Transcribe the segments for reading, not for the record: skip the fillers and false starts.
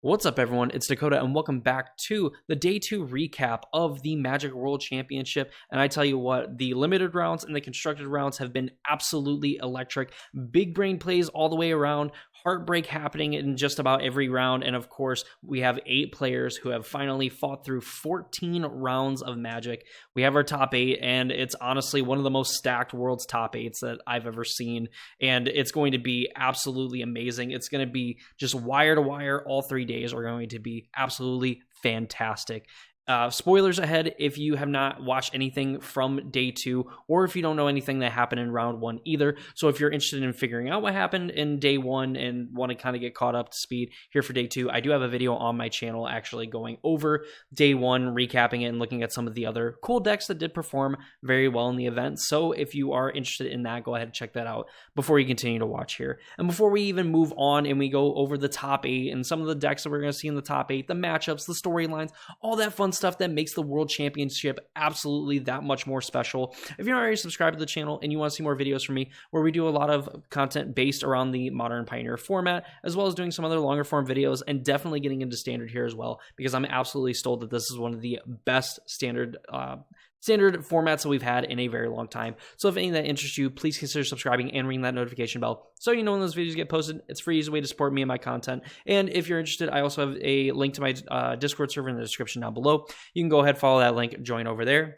What's up, everyone? It's Dakota, and welcome back to the Day 2 recap of the Magic World Championship. And I tell you what, the limited rounds and the constructed rounds have been absolutely electric. Big brain plays all the way around, heartbreak happening in just about every round. And of course, we have 8 players who have finally fought through 14 rounds of Magic. We have our top 8, and it's honestly one of the most stacked World's top 8s that I've ever seen. And it's going to be absolutely amazing. It's going to be just wire to wire. All 3 days are going to be absolutely fantastic. Spoilers ahead if you have not watched anything from day 2, or if you don't know anything that happened in round 1 either. So if you're interested in figuring out what happened in day 1 and want to kind of get caught up to speed here for day 2, I do have a video on my channel actually going over day 1, recapping it and looking at some of the other cool decks that did perform very well in the event. So if you are interested in that, go ahead and check that out before you continue to watch here. And before we even move on and we go over the top 8 and some of the decks that we're going to see in the top 8, the matchups, the storylines, all that fun stuff that makes the World Championship absolutely that much more special. If you're not already subscribed to the channel and you want to see more videos from me where we do a lot of content based around the Modern Pioneer format, as well as doing some other longer form videos and definitely getting into Standard here as well, because I'm absolutely stoked that this is one of the best standard formats that we've had in a very long time. So if any of that interests you, please consider subscribing and ringing that notification bell so you know when those videos get posted. It's a free, easy way to support me and my content. And if you're interested, I also have a link to my Discord server in the description down below. You can go ahead, follow that link, join over there.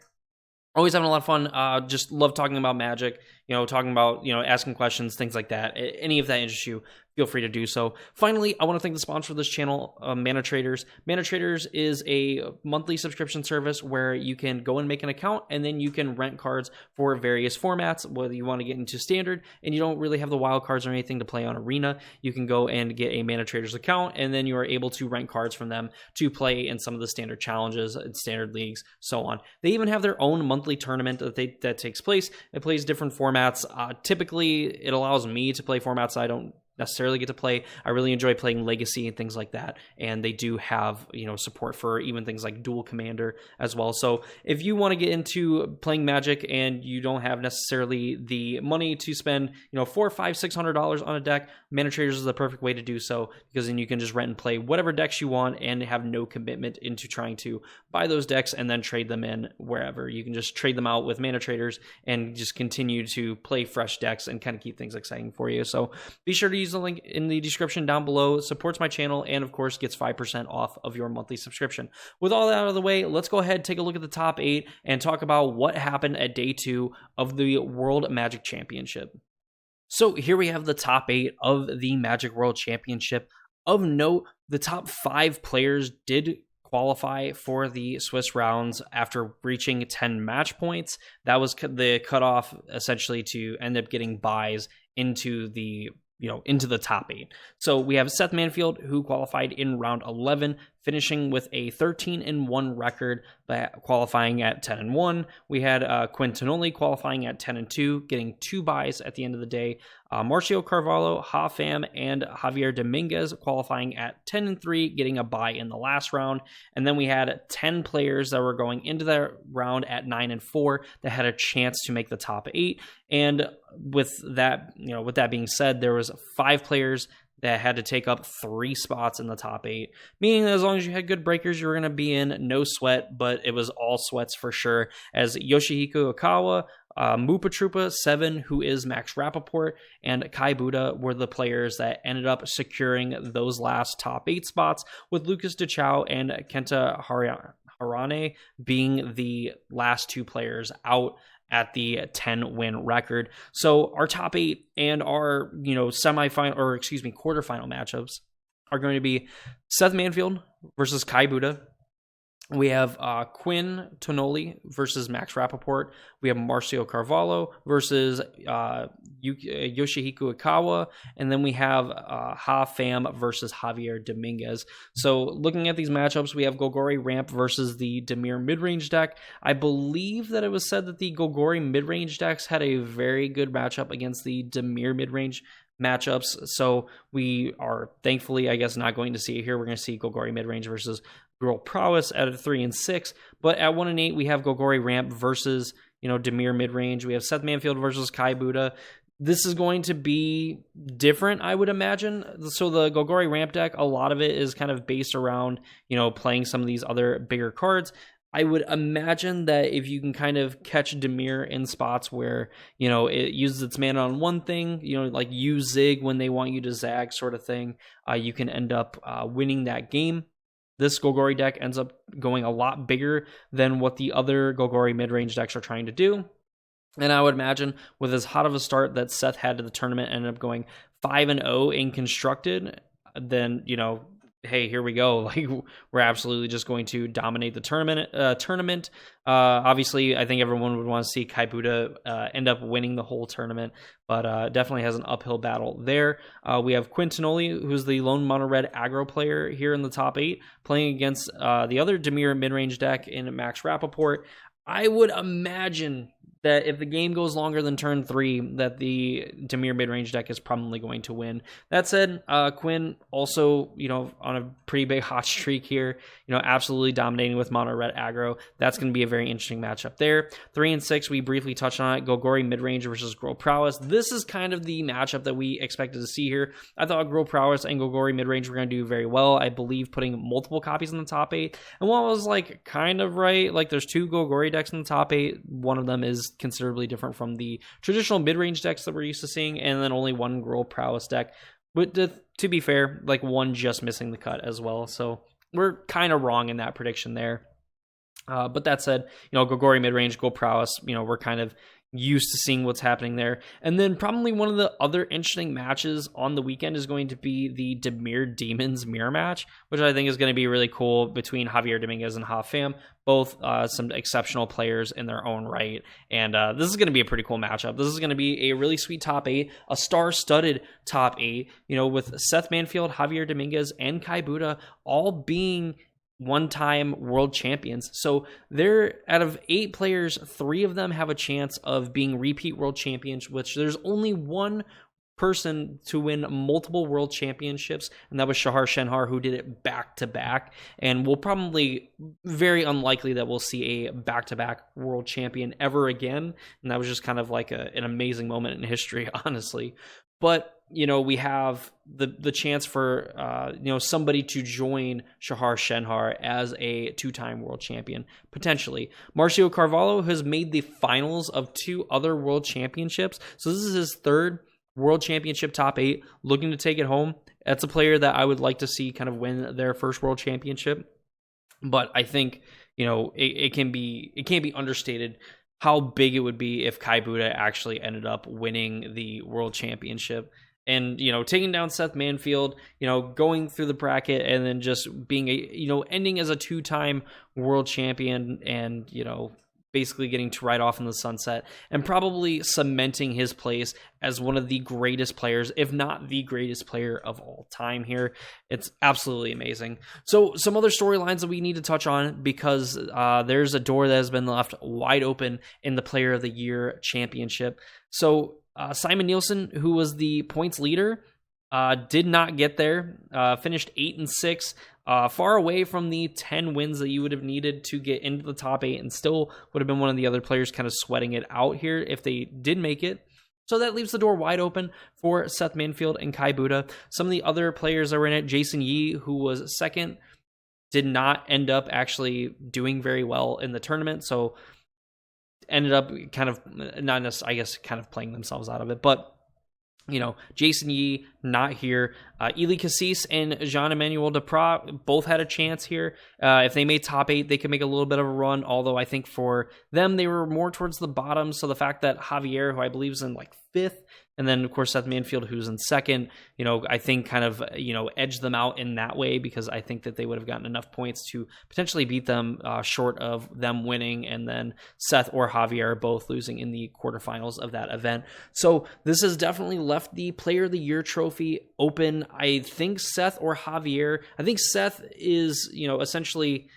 Always having a lot of fun. Just love talking about Magic, talking about, asking questions, things like that. Any of that interests you, feel free to do so. Finally, I want to thank the sponsor of this channel, Mana Traders. Mana Traders is a monthly subscription service where you can go and make an account, and then you can rent cards for various formats, whether you want to get into Standard and you don't really have the wild cards or anything to play on Arena. You can go and get a Mana Traders account, and then you are able to rent cards from them to play in some of the Standard challenges and Standard leagues, so on. They even have their own monthly tournament that takes place. It plays different formats. Typically, it allows me to play formats I don't necessarily get to play. I really enjoy playing Legacy and things like that, and they do have support for even things like Dual Commander as well. So if you want to get into playing Magic and you don't have necessarily the money to spend $400, $500, $600 on a deck, Mana Traders is the perfect way to do so, because then you can just rent and play whatever decks you want and have no commitment into trying to buy those decks and then trade them in wherever. You can just trade them out with Mana Traders and just continue to play fresh decks and kind of keep things exciting for you. So be sure to use the link in the description down below. It supports my channel and of course gets 5% off of your monthly subscription. With all that out of the way, let's go ahead, take a look at the top 8 and talk about what happened at day 2 of the World Magic Championship. So here we have the top 8 of the Magic World Championship. Of note, the top 5 players did qualify for the Swiss rounds after reaching 10 match points. That was the cutoff essentially to end up getting buys into the top 8. So we have Seth Manfield, who qualified in round 11, finishing with a 13-1 record, but qualifying at 10-1. We had Quinn Tonoli qualifying at 10-2, getting 2 buys at the end of the day. Marcio Carvalho, Ha Pham, and Javier Dominguez qualifying at 10-3, getting a bye in the last round. And then we had 10 players that were going into that round at 9-4 that had a chance to make the top 8. And with that, with that being said, there was 5 players that had to take up 3 spots in the top 8, meaning that as long as you had good breakers, you were going to be in no sweat, but it was all sweats for sure, as Yoshihiko Okawa, Mupa Trupa 7, who is Max Rappaport, and Kai Buddha were the players that ended up securing those last top 8 spots, with Lucas Dechow and Kenta Harane being the last 2 players out at the 10-win record. So our top 8 and our quarterfinal matchups are going to be Seth Manfield versus Kai Buddha. We have Quinn Tonoli versus Max Rappaport. We have Marcio Carvalho versus Yoshihiko Okawa. And then we have Ha Pham versus Javier Dominguez. So looking at these matchups, we have Golgari Ramp versus the Dimir midrange deck. I believe that it was said that the Golgari midrange decks had a very good matchup against the Dimir midrange matchups. So we are thankfully, I guess, not going to see it here. We're going to see Golgari midrange versus Girl Prowess at 3-6. But at 1-8, we have Golgari Ramp versus Dimir midrange. We have Seth Manfield versus Kai Buddha. This is going to be different, I would imagine. So the Golgari ramp deck, a lot of it is kind of based around, playing some of these other bigger cards. I would imagine that if you can kind of catch Dimir in spots where, it uses its mana on one thing, like use Zig when they want you to zag sort of thing, you can end up winning that game. This Golgari deck ends up going a lot bigger than what the other Golgari mid-range decks are trying to do. And I would imagine with as hot of a start that Seth had to the tournament, ended up going 5-0 in constructed, then, hey, here we go. Like, we're absolutely just going to dominate the tournament. Obviously, I think everyone would want to see Kaibuda end up winning the whole tournament, but definitely has an uphill battle there. We have Quintanoli, who's the lone mono red aggro player here in the top 8, playing against the other Dimir mid-range deck in Max Rappaport. I would imagine that if the game goes longer than turn 3, that the Dimir mid-range deck is probably going to win. That said, Quinn also, on a pretty big hot streak here, absolutely dominating with mono red aggro. That's going to be a very interesting matchup there. 3 and 6, we briefly touched on it. Golgari mid-range versus Girl Prowess. This is kind of the matchup that we expected to see here. I thought Girl Prowess and Golgari mid-range were going to do very well. I believe putting multiple copies in the top 8. And while I was kind of right, there's 2 Golgari decks in the top 8. One of them is considerably different from the traditional mid-range decks that we're used to seeing, and then only one Girl Prowess deck. But to be fair, one just missing the cut as well. So we're kind of wrong in that prediction there. But that said, Golgari mid-range, Girl Prowess, we're kind of used to seeing what's happening there. And then probably one of the other interesting matches on the weekend is going to be the Dimir Demons mirror match, which I think is going to be really cool between Javier Dominguez and HaFam, both some exceptional players in their own right. And this is going to be a pretty cool matchup. This is going to be a really sweet top 8, a star-studded top 8, with Seth Manfield, Javier Dominguez, and Kaibuda all being one-time world champions. So they're, out of 8 players, 3 of them have a chance of being repeat world champions, which there's only one person to win multiple world championships, and that was Shahar Shenhar, who did it back-to-back. And we'll probably, very unlikely that we'll see a back-to-back world champion ever again. And that was just kind of an amazing moment in history, honestly. But we have the chance for somebody to join Shahar Shenhar as a 2-time world champion, potentially. Marcio Carvalho has made the finals of 2 other world championships, so this is his 3rd world championship top 8, looking to take it home. That's a player that I would like to see kind of win their first world championship. But I think it can't be understated how big it would be if Kaibuda actually ended up winning the world championship. And, taking down Seth Manfield, going through the bracket and then just being ending as a 2-time world champion and, basically getting to ride off in the sunset and probably cementing his place as one of the greatest players, if not the greatest player of all time here. It's absolutely amazing. So some other storylines that we need to touch on, because there's a door that has been left wide open in the Player of the Year championship. So Simon Nielsen, who was the points leader, did not get there, finished 8 and 6, far away from the 10 wins that you would have needed to get into the top 8, and still would have been one of the other players kind of sweating it out here if they did make it. So that leaves the door wide open for Seth Manfield and Kaibuda. Some of the other players that were in it, Jason Yee, who was second, did not end up actually doing very well in the tournament, so ended up kind of, not necessarily, I guess, kind of playing themselves out of it. But Jason Yee not here. Eli Cassis and Jean-Emmanuel Deprat both had a chance here. If they made top 8, they could make a little bit of a run, although I think for them, they were more towards the bottom. So the fact that Javier, who I believe is in 5th, and then, of course, Seth Manfield, who's in 2nd, I think kind of, edged them out in that way, because I think that they would have gotten enough points to potentially beat them short of them winning, and then Seth or Javier both losing in the quarterfinals of that event. So this has definitely left the Player of the Year trophy open. I think Seth or Javier, I think Seth is, essentially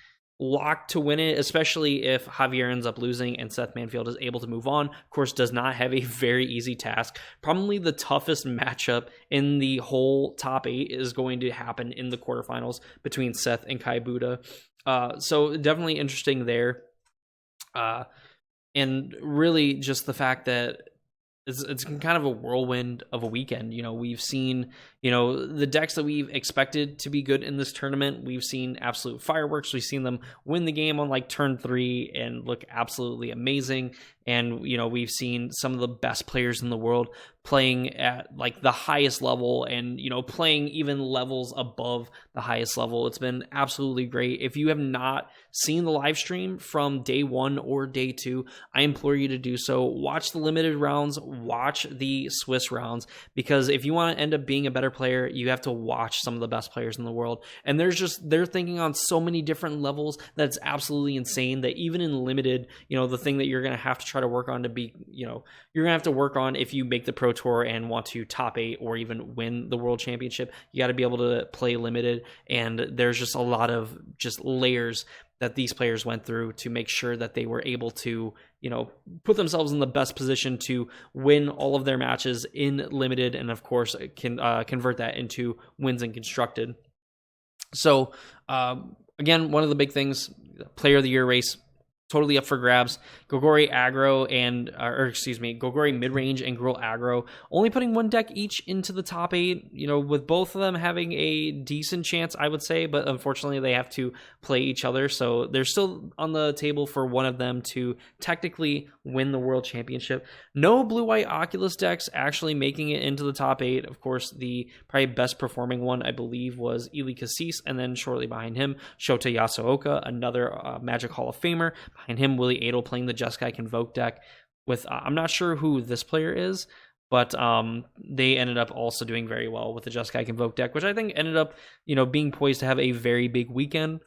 locked to win it, especially if Javier ends up losing and Seth Manfield is able to move on. Of course, does not have a very easy task. Probably the toughest matchup in the whole top 8 is going to happen in the quarterfinals between Seth and Kaibuda. So definitely interesting there. And really just the fact that it's kind of a whirlwind of a weekend. We've seen, the decks that we've expected to be good in this tournament. We've seen absolute fireworks. We've seen them win the game on like turn 3 and look absolutely amazing. And, we've seen some of the best players in the world playing at like the highest level and, playing even levels above the highest level. It's been absolutely great. If you have not seen the live stream from day 1 or day 2, I implore you to do so. Watch the limited rounds, watch the Swiss rounds, because if you want to end up being a better player, you have to watch some of the best players in the world. And they're thinking on so many different levels that's absolutely insane that even in limited, the thing that you're going to have to try to work on to be, you're going to have to work on if you make the Pro Tour and want to top 8 or even win the World Championship, you got to be able to play limited. And there's just a lot of just layers that these players went through to make sure that they were able to, put themselves in the best position to win all of their matches in limited, and of course can convert that into wins in constructed. So again, one of the big things, Player of the Year race, totally up for grabs. Gogori aggro Gogori mid-range and Gruul aggro, only putting one deck each into the top 8, with both of them having a decent chance, I would say, but unfortunately they have to play each other, so they're still on the table for one of them to technically win the World Championship. No blue-white Oculus decks actually making it into the top 8. Of course, the probably best performing one, I believe, was Ili Kassis, and then shortly behind him, Shota Yasuoka, another Magic Hall of Famer. Behind him, Willie Adel playing the Jeskai Convoke deck with, I'm not sure who this player is, but they ended up also doing very well with the Jeskai Convoke deck, which I think ended up, being poised to have a very big weekend.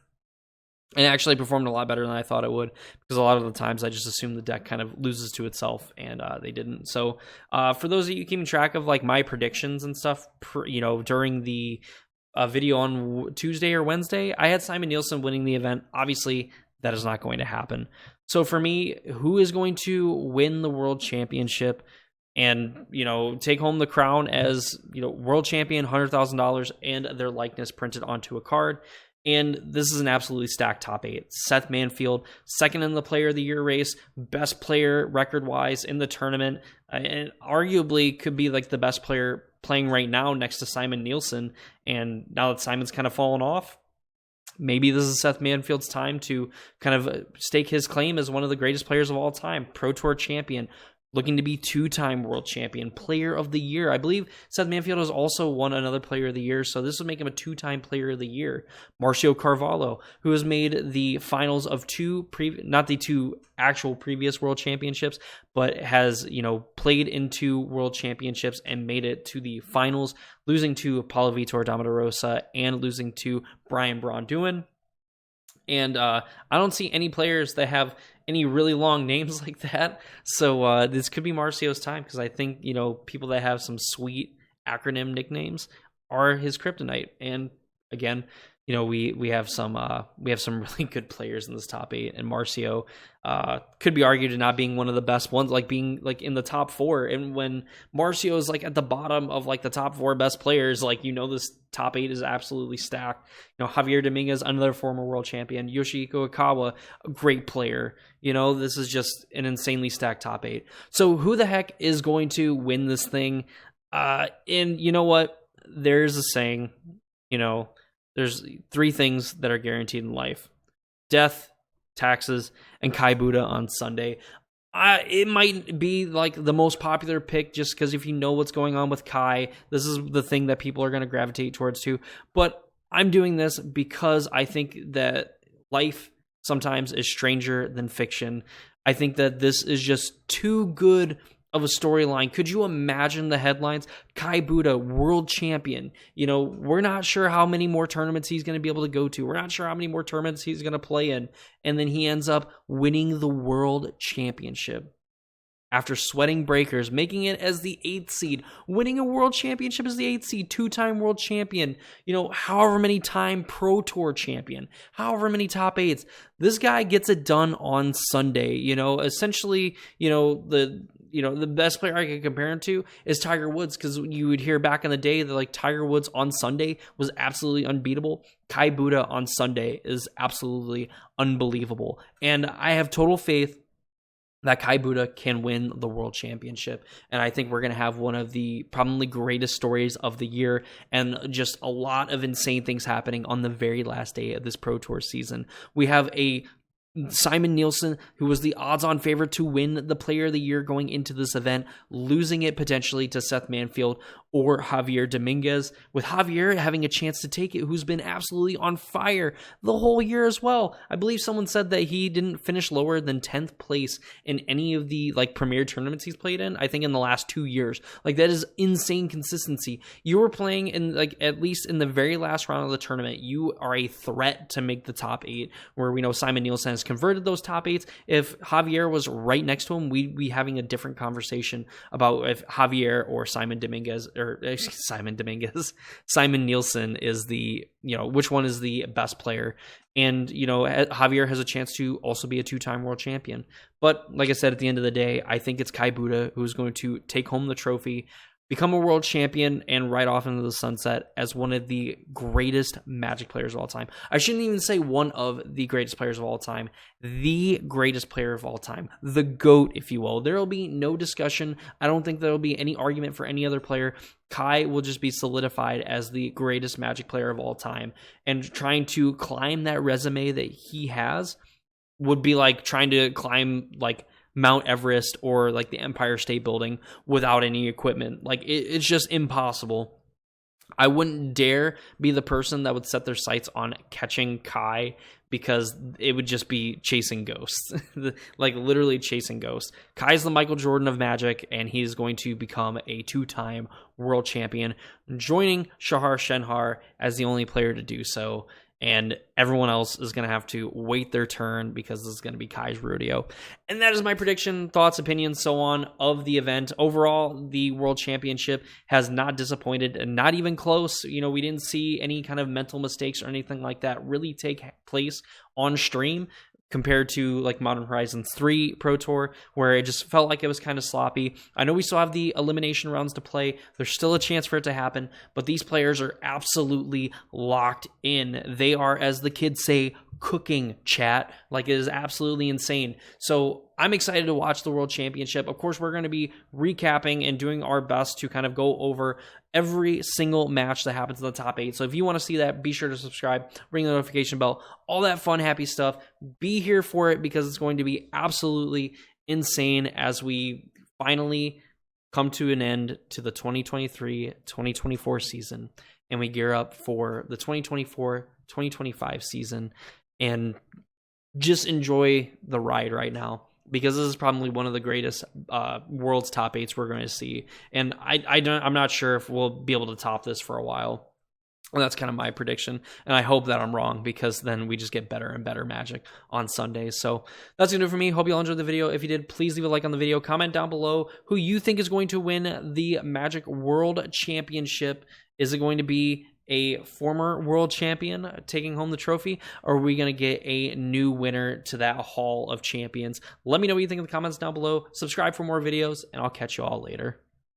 And actually performed a lot better than I thought it would, because a lot of the times I just assume the deck kind of loses to itself, and they didn't. So for those of you keeping track of like my predictions and stuff, during the video on Tuesday or Wednesday, I had Simon Nielsen winning the event. Obviously, that is not going to happen. So for me, who is going to win the World Championship and, take home the crown as, world champion, $100,000 and their likeness printed onto a card? And this is an absolutely stacked top 8. Seth Manfield, second in the Player of the Year race, best player record-wise in the tournament, and arguably could be like the best player playing right now next to Simon Nielsen. And now that Simon's kind of fallen off, maybe this is Seth Manfield's time to kind of stake his claim as one of the greatest players of all time. Pro Tour champion, looking to be 2-time world champion, Player of the Year. I believe Seth Manfield has also won another Player of the Year, so this would make him a 2-time Player of the Year. Marcio Carvalho, who has made the finals of not the 2 actual previous world championships, but has, played in 2 world championships and made it to the finals, losing to Paulo Vitor Damarosa and losing to Brian Braun-Duin. And I don't see any players that have any really long names like that. So this could be Marcio's time, because I think, people that have some sweet acronym nicknames are his kryptonite. And again, we have some really good players in this top 8, and Marcio could be argued to not being one of the best ones, like being like in the top 4. And when Marcio is like at the bottom of like the top 4 best players, like, this top 8 is absolutely stacked. Javier Dominguez, another former world champion. Yoshihiko Ikawa, a great player. This is just an insanely stacked top 8. So who the heck is going to win this thing? And you know what? There's a saying, there's 3 things that are guaranteed in life: death, taxes, and Kai Buddha on Sunday. It might be like the most popular pick, just because if you know what's going on with Kai, this is the thing that people are going to gravitate towards too. But I'm doing this because I think that life sometimes is stranger than fiction. I think that this is just too good of a storyline. Could you imagine the headlines? Kai Buddha, world champion. We're not sure how many more tournaments he's going to be able to go to. We're not sure how many more tournaments he's going to play in. And then he ends up winning the world championship after sweating breakers, making it as the 8th seed, winning a world championship as the 8th seed, 2-time world champion, however many time Pro Tour champion, however many top 8s. This guy gets it done on Sunday. Essentially, the best player I could compare him to is Tiger Woods, because you would hear back in the day that like Tiger Woods on Sunday was absolutely unbeatable. Kai Buddha on Sunday is absolutely unbelievable. And I have total faith that Kai Buddha can win the world championship. And I think we're going to have one of the probably greatest stories of the year, and just a lot of insane things happening on the very last day of this Pro Tour season. We have a Simon Nielsen, who was the odds-on favorite to win the Player of the Year going into this event, losing it potentially to Seth Manfield or Javier Dominguez, with Javier having a chance to take it, who's been absolutely on fire the whole year as well. I believe someone said that he didn't finish lower than 10th place in any of the premier tournaments he's played in, I think in the last 2 years. That is insane consistency. You were playing in at least in the very last round of the tournament, you are a threat to make the top 8, where we know Simon Nielsen has converted those top 8s. If Javier was right next to him, we'd be having a different conversation about if Javier or Simon Nielsen is the, which one is the best player. And, Javier has a chance to also be a 2-time world champion. But like I said, at the end of the day, I think it's Kai Buddha who's going to take home the trophy, become a world champion, and ride off into the sunset as one of the greatest Magic players of all time. I shouldn't even say one of the greatest players of all time, the greatest player of all time, the GOAT, if you will. There will be no discussion. I don't think there will be any argument for any other player. Kai will just be solidified as the greatest Magic player of all time, and trying to climb that resume that he has would be like trying to climb Mount Everest or the Empire State Building without any equipment. It's just impossible. I wouldn't dare be the person that would set their sights on catching Kai, because it would just be chasing ghosts. Literally chasing ghosts. Kai's the Michael Jordan of Magic, and he's going to become a 2-time world champion, joining Shahar Shenhar as the only player to do so. And everyone else is going to have to wait their turn, because this is going to be Kai's rodeo. And that is my prediction, thoughts, opinions, so on of the event. Overall, the World Championship has not disappointed, and not even close. We didn't see any kind of mental mistakes or anything like that really take place on stream, compared to Modern Horizons 3 Pro Tour, where it just felt like it was kind of sloppy. I know we still have the elimination rounds to play. There's still a chance for it to happen, but these players are absolutely locked in. They are, as the kids say, cooking, chat. It is absolutely insane. So I'm excited to watch the World Championship. Of course, we're going to be recapping and doing our best to kind of go over every single match that happens in the top 8. So if you want to see that, be sure to subscribe, ring the notification bell, all that fun, happy stuff. Be here for it, because it's going to be absolutely insane as we finally come to an end to the 2023-2024 season, and we gear up for the 2024-2025 season, and just enjoy the ride right now, because this is probably one of the greatest world's top 8s we're going to see. And I'm not sure if we'll be able to top this for a while. And that's kind of my prediction. And I hope that I'm wrong, because then we just get better and better Magic on Sundays. So that's going to do it for me. Hope you all enjoyed the video. If you did, please leave a like on the video. Comment down below who you think is going to win the Magic World Championship. Is it going to be a former world champion taking home the trophy, or are we going to get a new winner to that Hall of Champions? Let me know what you think in the comments down below. Subscribe for more videos, and I'll catch you all later.